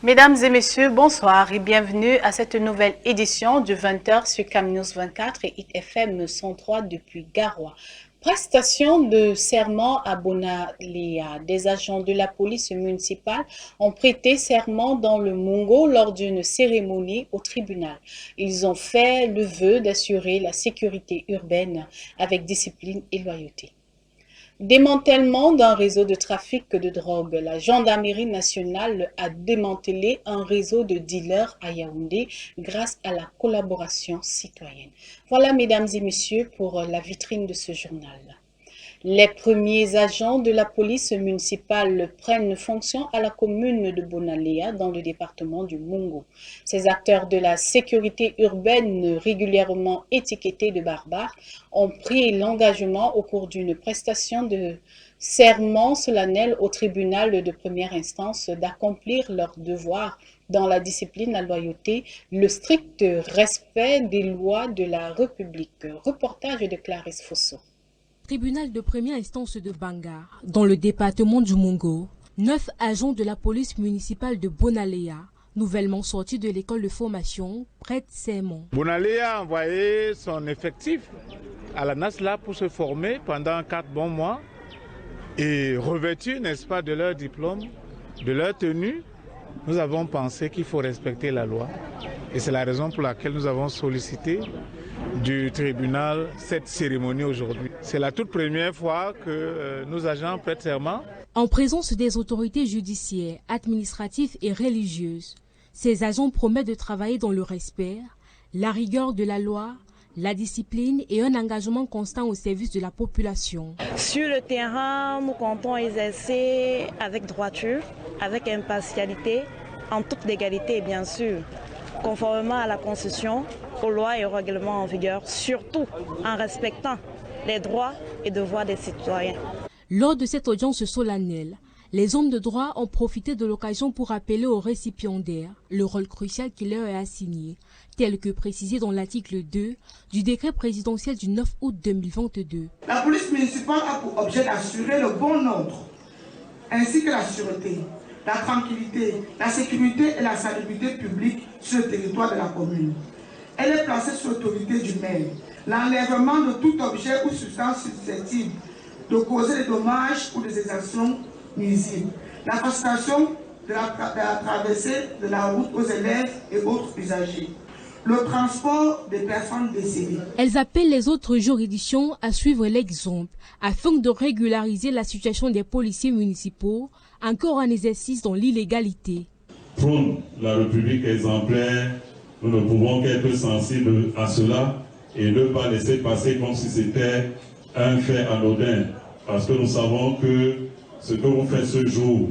Mesdames et messieurs, bonsoir et bienvenue à cette nouvelle édition du 20h sur CamNews 24 et ITFM 103 depuis Garoua. Prestation de serment à Bonaléa. Des agents de la police municipale ont prêté serment dans le Mungo lors d'une cérémonie au tribunal. Ils ont fait le vœu d'assurer la sécurité urbaine avec discipline et loyauté. Démantèlement d'un réseau de trafic de drogue. La gendarmerie nationale a démantelé un réseau de dealers à Yaoundé grâce à la collaboration citoyenne. Voilà, mesdames et messieurs, pour la vitrine de ce journal. Les premiers agents de la police municipale prennent fonction à la commune de Bonaléa dans le département du Mungo. Ces acteurs de la sécurité urbaine régulièrement étiquetés de barbares ont pris l'engagement au cours d'une prestation de serment solennel au tribunal de première instance d'accomplir leur devoir dans la discipline, la loyauté, le strict respect des lois de la République. Reportage de Clarisse Fosso. Tribunal de première instance de Bangar, dans le département du Mungo, 9 agents de la police municipale de Bonaléa, nouvellement sortis de l'école de formation, prêtent serment. Bonaléa a envoyé son effectif à la NASLA pour se former pendant 4 bons mois et revêtus, n'est-ce pas, de leur diplôme, de leur tenue. Nous avons pensé qu'il faut respecter la loi et c'est la raison pour laquelle nous avons sollicité du tribunal cette cérémonie aujourd'hui. C'est la toute première fois que nos agents prêtent serment. En présence des autorités judiciaires, administratives et religieuses, ces agents promettent de travailler dans le respect, la rigueur de la loi, la discipline et un engagement constant au service de la population. Sur le terrain, nous comptons exercer avec droiture, avec impartialité, en toute légalité bien sûr, conformément à la Constitution, aux lois et aux règlements en vigueur, surtout en respectant les droits et devoirs des citoyens. Lors de cette audience solennelle, les hommes de droit ont profité de l'occasion pour rappeler aux récipiendaires le rôle crucial qui leur est assigné, tel que précisé dans l'article 2 du décret présidentiel du 9 août 2022. La police municipale a pour objet d'assurer le bon ordre, ainsi que la sûreté, la tranquillité, la sécurité et la salubrité publique sur le territoire de la commune. Elle est placée sous l'autorité du maire. L'enlèvement de tout objet ou substance susceptible de causer des dommages ou des exactions nuisibles. La facilitation de la traversée de la route aux élèves et autres usagers. Le transport des personnes décédées. Elles appellent les autres juridictions à suivre l'exemple afin de régulariser la situation des policiers municipaux encore en exercice dans l'illégalité. Prône la République exemplaire, nous ne pouvons qu'être sensibles à cela et ne pas laisser passer comme si c'était un fait anodin. Parce que nous savons que ce que vous faites ce jour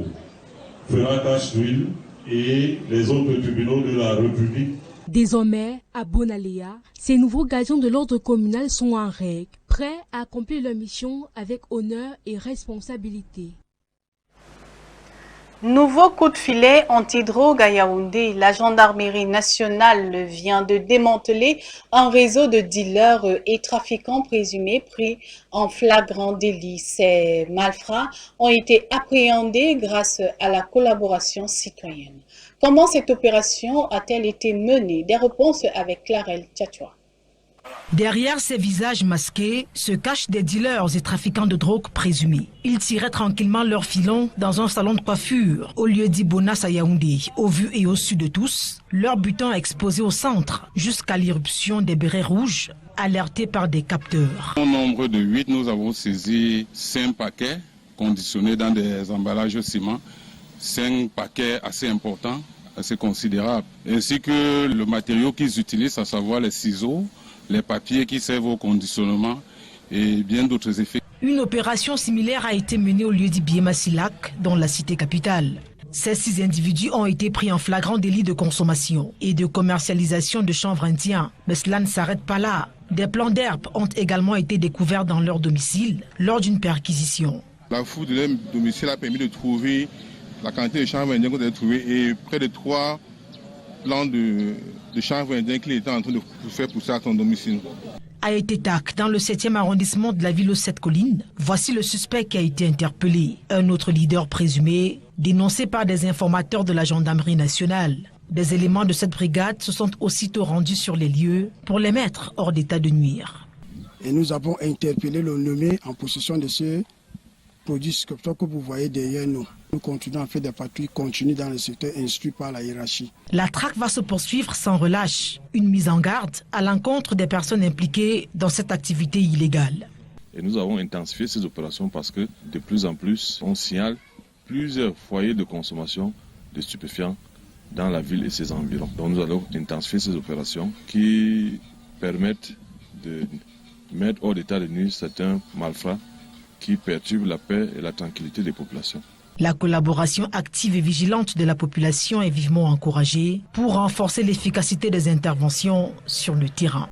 fera tache d'huile et les autres tribunaux de la République. Désormais, à Bonaléa, ces nouveaux gardiens de l'ordre communal sont en règle, prêts à accomplir leur mission avec honneur et responsabilité. Nouveau coup de filet anti-drogue à Yaoundé. La gendarmerie nationale vient de démanteler un réseau de dealers et trafiquants présumés pris en flagrant délit. Ces malfrats ont été appréhendés grâce à la collaboration citoyenne. Comment cette opération a-t-elle été menée? Des réponses avec Clarelle Tchatchoua. Derrière ces visages masqués se cachent des dealers et trafiquants de drogue présumés. Ils tiraient tranquillement leur filon dans un salon de coiffure au lieu dit Bonas à Yaoundé. Au vu et au su de tous, leur butin exposé au centre jusqu'à l'irruption des bérets rouges alertés par des capteurs. Au nombre de 8, nous avons saisi 5 paquets conditionnés dans des emballages ciment. 5 paquets assez importants, assez considérables, ainsi que le matériau qu'ils utilisent, à savoir les ciseaux, les papiers qui servent au conditionnement et bien d'autres effets. Une opération similaire a été menée au lieu dit Biémassilak, dans la cité capitale. Ces 6 individus ont été pris en flagrant délit de consommation et de commercialisation de chanvre indien. Mais cela ne s'arrête pas là. Des plants d'herbe ont également été découverts dans leur domicile lors d'une perquisition. La fouille de leur domicile a permis de trouver la quantité de chanvre indien qu'on a trouvé et près de 3 plants de chanvre indien qu'il était en train de faire pousser à son domicile. à Etetak, dans le 7e arrondissement de la ville aux 7 collines. Voici le suspect qui a été interpellé. Un autre leader présumé, dénoncé par des informateurs de la gendarmerie nationale. Des éléments de cette brigade se sont aussitôt rendus sur les lieux pour les mettre hors d'état de nuire. Et nous avons interpellé le nommé en possession de ce produit sculpteur que vous voyez derrière nous. Nous continuons à faire des patrouilles continues dans le secteur instruit par la hiérarchie. La traque va se poursuivre sans relâche. Une mise en garde à l'encontre des personnes impliquées dans cette activité illégale. Et nous avons intensifié ces opérations parce que de plus en plus, on signale plusieurs foyers de consommation de stupéfiants dans la ville et ses environs. Donc nous allons intensifier ces opérations qui permettent de mettre hors d'état de nuire certains malfrats qui perturbent la paix et la tranquillité des populations. La collaboration active et vigilante de la population est vivement encouragée pour renforcer l'efficacité des interventions sur le terrain.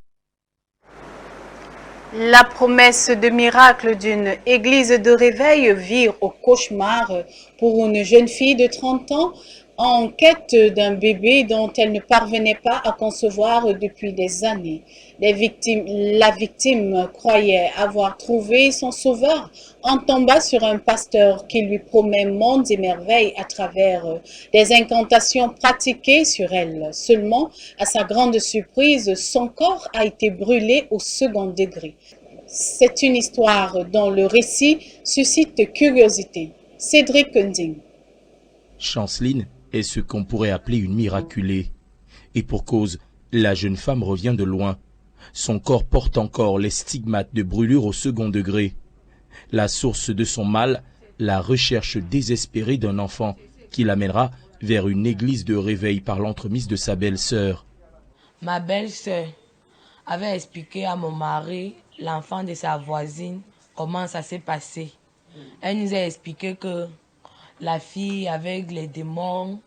La promesse de miracle d'une église de réveil vire au cauchemar pour une jeune fille de 30 ans en quête d'un bébé dont elle ne parvenait pas à concevoir depuis des années. La victime croyait avoir trouvé son sauveur en tombant sur un pasteur qui lui promet mondes et merveilles à travers des incantations pratiquées sur elle. Seulement, à sa grande surprise, son corps a été brûlé au second degré. C'est une histoire dont le récit suscite curiosité. Cédric Kunding. Chanceline est ce qu'on pourrait appeler une miraculée. Et pour cause, la jeune femme revient de loin. Son corps porte encore les stigmates de brûlure au second degré. La source de son mal, la recherche désespérée d'un enfant qui l'amènera vers une église de réveil par l'entremise de sa belle-sœur. Ma belle-sœur avait expliqué à mon mari, l'enfant de sa voisine, comment ça s'est passé. Elle nous a expliqué que la fille avec les démons,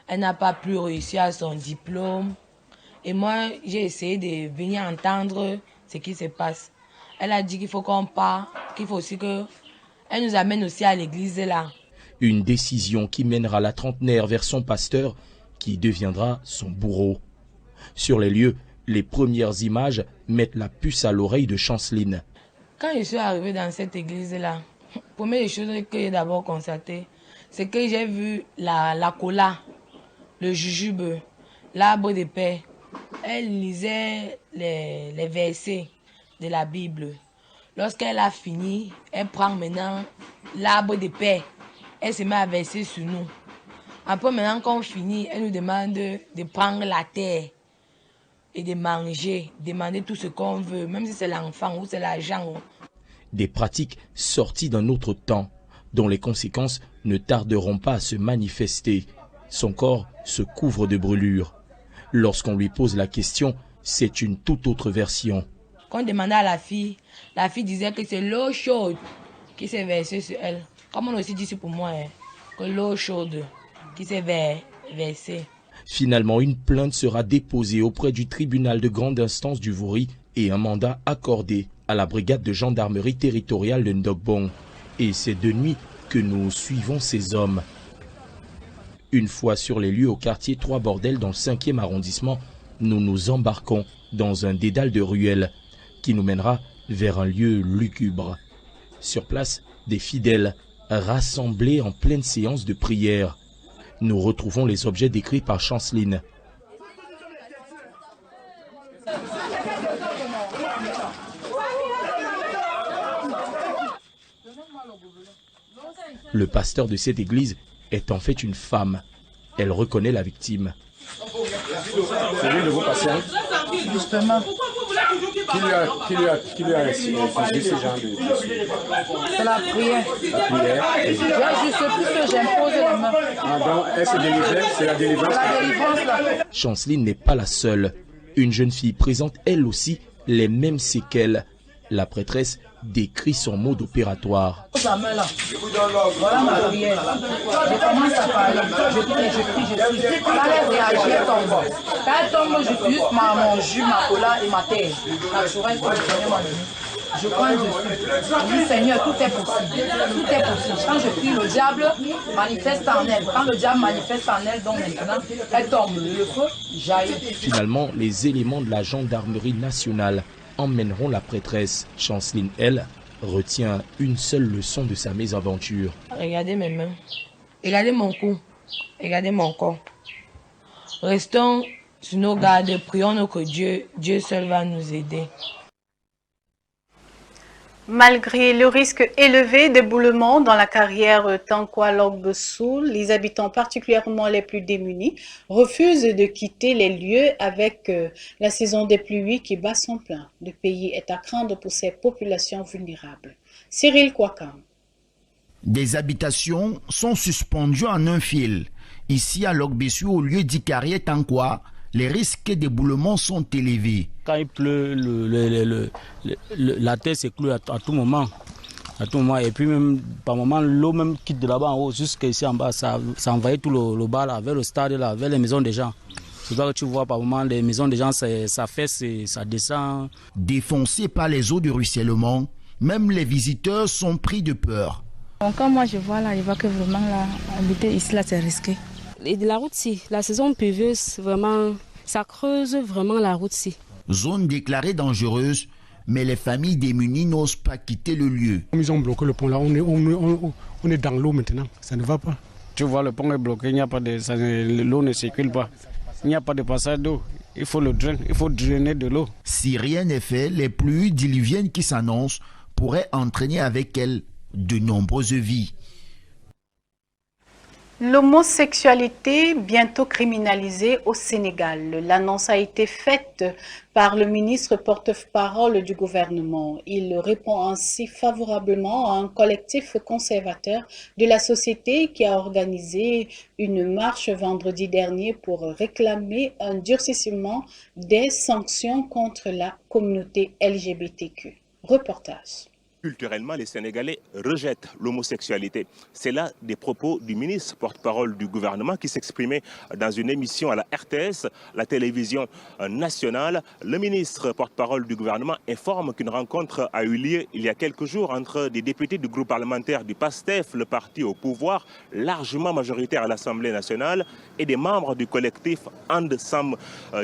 elle n'a pas pu réussir à son diplôme. Et moi, j'ai essayé de venir entendre ce qui se passe. Elle a dit qu'il faut qu'on parte, qu'il faut aussi qu'elle nous amène aussi à l'église là. Une décision qui mènera la trentenaire vers son pasteur, qui deviendra son bourreau. Sur les lieux, les premières images mettent la puce à l'oreille de Chanceline. Quand je suis arrivée dans cette église-là, la première des choses que j'ai d'abord constatées, c'est que j'ai vu la cola, le jujube, l'arbre de paix. Elle lisait les versets de la Bible. Lorsqu'elle a fini, elle prend maintenant l'arbre de paix. Elle se met à verser sur nous. Après, maintenant qu'on finit, elle nous demande de prendre la terre et de manger, demander tout ce qu'on veut, même si c'est l'enfant ou c'est l'argent. Des pratiques sorties d'un autre temps, dont les conséquences ne tarderont pas à se manifester. Son corps se couvre de brûlures. Lorsqu'on lui pose la question, c'est une toute autre version. Quand on demandait à la fille disait que c'est l'eau chaude qui s'est versée sur elle. Comme on aussi dit pour moi, que l'eau chaude qui s'est versée. Finalement, une plainte sera déposée auprès du tribunal de grande instance du Vouri et un mandat accordé à la brigade de gendarmerie territoriale de Ndogbong. Et c'est de nuit que nous suivons ces hommes. Une fois sur les lieux au quartier 3 Bordel dans le 5e arrondissement, nous nous embarquons dans un dédale de ruelles qui nous mènera vers un lieu lugubre. Sur place, des fidèles rassemblés en pleine séance de prière. Nous retrouvons les objets décrits par Chanceline. Le pasteur de cette église est en fait une femme. Elle reconnaît la victime. C'est lui de vos patients. Justement. Qui lui a infligé ce genre de... C'est la prière. La prière. Là, je sais plus que j'impose les mains. Ah, donc, elle se délivre, c'est la délivrance. La délivrance, là. Chanceline n'est pas la seule. Une jeune fille présente elle aussi les mêmes séquelles. La prêtresse décrit son mode opératoire. Sa main là. Voilà ma prière. Je commence à parler. Je prie. Quand elle réagit, elle tombe. Quand elle tombe, je suis juste mon jus, ma cola et ma terre. Naturel que le Seigneur m'a donné. Je prends dessus. Je dis Seigneur, tout est possible. Tout est possible. Quand je prie, le diable manifeste en elle. Quand le diable manifeste en elle, donc maintenant, elle tombe. Le feu jaillit. Finalement, les éléments de la gendarmerie nationale emmèneront la prêtresse. Chanceline, elle, retient une seule leçon de sa mésaventure. Regardez mes mains, regardez mon cou, regardez mon corps. Restons sur nos gardes, prions que Dieu seul va nous aider. Malgré le risque élevé d'éboulement dans la carrière Tankwa-Logbesoul, les habitants, particulièrement les plus démunis, refusent de quitter les lieux avec la saison des pluies qui bat son plein. Le pays est à craindre pour ses populations vulnérables. Cyril Kouakam. Des habitations sont suspendues en un fil. Ici à Logbesoul, au lieu dit carrière Tankwa, les risques d'éboulement sont élevés. Quand il pleut, la terre s'éclue à tout moment. À tout moment. Et puis même par moment, l'eau même quitte de là-bas en haut jusqu'ici en bas. Ça envahit tout le bas là, vers le stade là, vers les maisons des gens. C'est là que tu vois par moment les maisons des gens, ça descend. Défoncés par les eaux du ruissellement, même les visiteurs sont pris de peur. Donc, quand moi je vois que vraiment là, habiter ici là c'est risqué. Et de la route-ci, la saison pluvieuse, vraiment, ça creuse vraiment la route-ci. Zone déclarée dangereuse, mais les familles démunies n'osent pas quitter le lieu. Ils ont bloqué le pont là, on est dans l'eau maintenant, ça ne va pas. Tu vois, le pont est bloqué, l'eau ne circule pas. Il n'y a pas de passage d'eau, il faut drainer de l'eau. Si rien n'est fait, les pluies diluviennes qui s'annoncent pourraient entraîner avec elles de nombreuses vies. L'homosexualité bientôt criminalisée au Sénégal. L'annonce a été faite par le ministre porte-parole du gouvernement. Il répond ainsi favorablement à un collectif conservateur de la société qui a organisé une marche vendredi dernier pour réclamer un durcissement des sanctions contre la communauté LGBTQ. Reportage. Culturellement, les Sénégalais rejettent l'homosexualité. C'est là des propos du ministre porte-parole du gouvernement qui s'exprimait dans une émission à la RTS, la télévision nationale. Le ministre porte-parole du gouvernement informe qu'une rencontre a eu lieu il y a quelques jours entre des députés du groupe parlementaire du PASTEF, le parti au pouvoir, largement majoritaire à l'Assemblée nationale, et des membres du collectif And Sam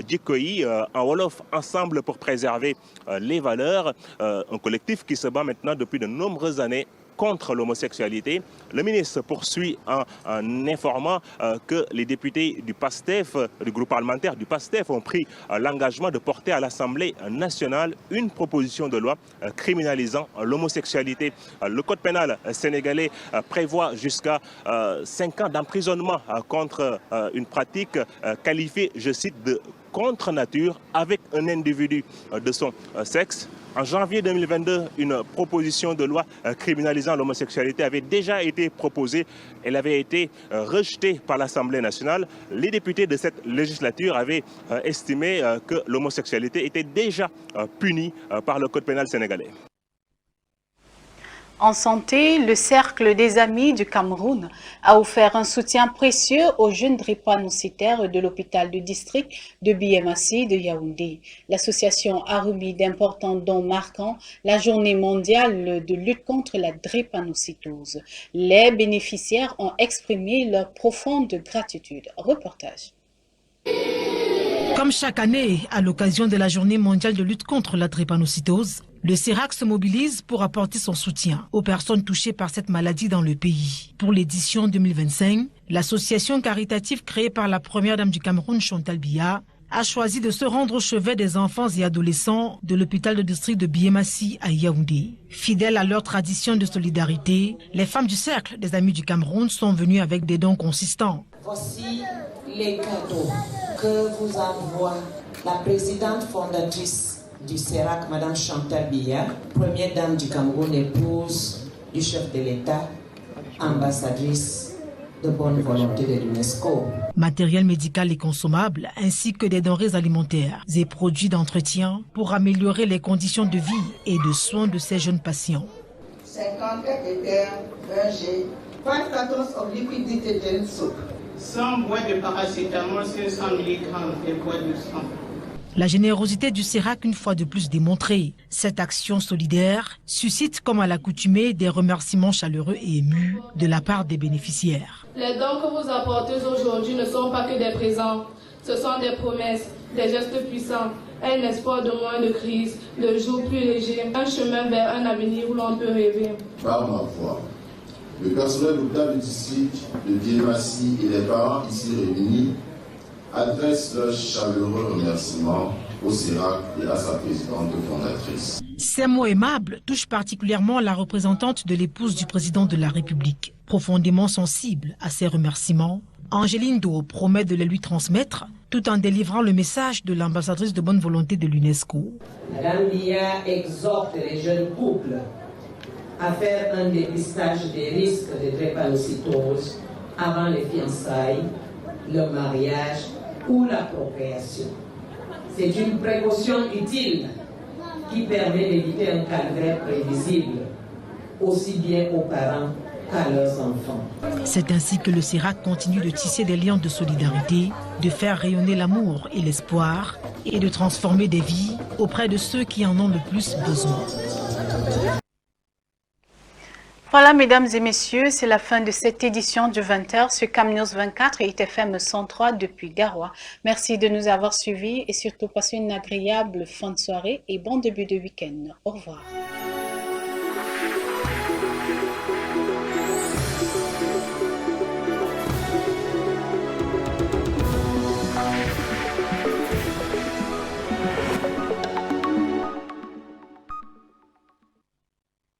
Djikoyi, en Wolof, ensemble pour préserver les valeurs. Un collectif qui se bat maintenant depuis de nombreuses années contre l'homosexualité. Le ministre poursuit en informant que les députés du PASTEF, du groupe parlementaire du PASTEF, ont pris l'engagement de porter à l'Assemblée nationale une proposition de loi criminalisant l'homosexualité. Le code pénal sénégalais prévoit jusqu'à 5 ans d'emprisonnement contre une pratique qualifiée, je cite, de contre nature avec un individu de son sexe. En janvier 2022, une proposition de loi criminalisant l'homosexualité avait déjà été proposée. Elle avait été rejetée par l'Assemblée nationale. Les députés de cette législature avaient estimé que l'homosexualité était déjà punie par le code pénal sénégalais. En santé, le Cercle des Amis du Cameroun a offert un soutien précieux aux jeunes drépanocytaires de l'hôpital du district de Biémassi de Yaoundé. L'association a remis d'importants dons marquant la journée mondiale de lutte contre la drépanocytose. Les bénéficiaires ont exprimé leur profonde gratitude. Reportage. Comme chaque année, à l'occasion de la journée mondiale de lutte contre la drépanocytose, le CERAC se mobilise pour apporter son soutien aux personnes touchées par cette maladie dans le pays. Pour l'édition 2025, l'association caritative créée par la première dame du Cameroun, Chantal Biya, a choisi de se rendre au chevet des enfants et adolescents de l'hôpital de district de Biémassi à Yaoundé. Fidèles à leur tradition de solidarité, les femmes du Cercle des Amis du Cameroun sont venues avec des dons consistants. Voici les cadeaux que vous envoie la présidente fondatrice du CERAC, Madame Chantal Biya, première dame du Cameroun, épouse du chef de l'État, ambassadrice de bonne volonté de l'UNESCO. Matériel médical et consommable, ainsi que des denrées alimentaires et produits d'entretien pour améliorer les conditions de vie et de soins de ces jeunes patients. 50 cathéters, 20 G, 5 cartons of liquid detergent soap, 100 boîtes de paracétamol, 500 mg de boîtes de sang. La générosité du CERAC une fois de plus démontrée. Cette action solidaire suscite comme à l'accoutumée des remerciements chaleureux et émus de la part des bénéficiaires. Les dons que vous apportez aujourd'hui ne sont pas que des présents. Ce sont des promesses, des gestes puissants, un espoir de moins de crise, de jours plus légers, un chemin vers un avenir où l'on peut rêver. Par ma voix, le personnel de l'hôpital du district de Diemassi et les parents ici réunis adressent leurs chaleureux remerciements au CERAC et à sa présidente fondatrice. Ces mots aimables touchent particulièrement la représentante de l'épouse du président de la République. Profondément sensible à ces remerciements, Angéline Do promet de les lui transmettre tout en délivrant le message de l'ambassadrice de bonne volonté de l'UNESCO. Madame Bia exhorte les jeunes couples à faire un dépistage des risques de drépanocytose avant les fiançailles, le mariage ou la procréation. C'est une précaution utile qui permet d'éviter un calvaire prévisible, aussi bien aux parents qu'à leurs enfants. C'est ainsi que le CERAC continue de tisser des liens de solidarité, de faire rayonner l'amour et l'espoir et de transformer des vies auprès de ceux qui en ont le plus besoin. Voilà, mesdames et messieurs, c'est la fin de cette édition du 20h sur CamNews 24 et ITFM 103 depuis Garoua. Merci de nous avoir suivis et surtout passez une agréable fin de soirée et bon début de week-end. Au revoir.